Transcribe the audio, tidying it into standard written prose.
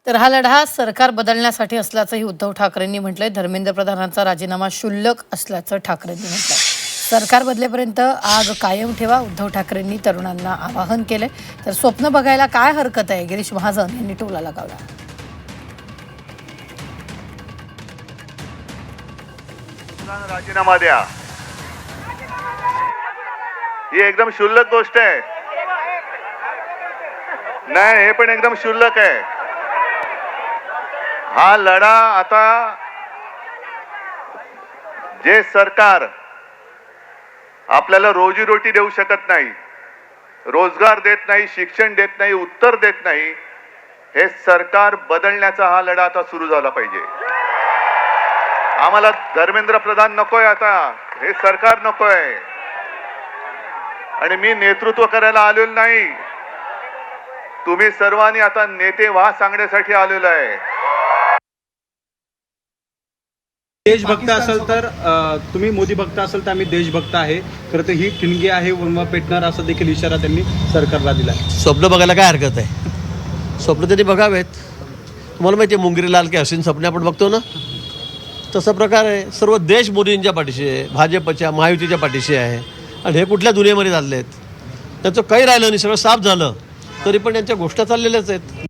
तर हा लढा सरकार बदलण्यासाठी असल्याचंही उद्धव ठाकरेंनी म्हटलंय. धर्मेंद्र प्रधानांचा राजीनामा क्षुल्लक असल्याचं ठाकरेंनी म्हटलंय. सरकार बदलेपर्यंत आग कायम ठेवा, उद्धव ठाकरेंनी तरुणांना आवाहन केलंय. तर स्वप्न बघायला काय हरकत आहे, गिरीश महाजन यांनी टोला लगावला. राजीनामा द्या, ही एकदम क्षुल्लक गोष्ट आहे. नाही, हे पण एकदम क्षुल्लक आहे. हा लढा आता जे सरकार आपल्याला रोजीरोटी देऊ शकत नाही, रोजगार देत नाही, शिक्षण देत नाही, उत्तर देत नाही, हे सरकार बदलण्याचा हा लढा आता सुरू झाला पाहिजे. आम्हाला धर्मेंद्र प्रधान नकोय, आता हे सरकार नकोय. आणि मी नेतृत्व करायला आलेलो नाही, तुम्ही सर्वांनी आता नेते व्हा सांगण्यासाठी आलेलो आहे. देशभक्त असेल तर तुम्ही मोदी भक्त असेल तर आम्ही देशभक्त आहे. खरं तर ही ठिणगी आहे, उन्मा पेटणार असा देखील इशारा त्यांनी सरकारला दिला. स्वप्न बघायला काय हरकत आहे? स्वप्न त्यांनी बघावेत. तुम्हाला माहिती आहे मुंगरी लाल के हसीन स्वप्ने आपण बघतो ना, तसा प्रकार आहे. सर्व देश मोदींच्या पाठीशी आहे, भाजपच्या महायुतीच्या पाठीशी आहे. आणि हे कुठल्या दुनियेमध्ये चालले आहेत? त्यांचं काही राहिलं नाही, सगळं साफ झालं, तरी पण यांच्या गोष्टी चाललेल्याच आहेत.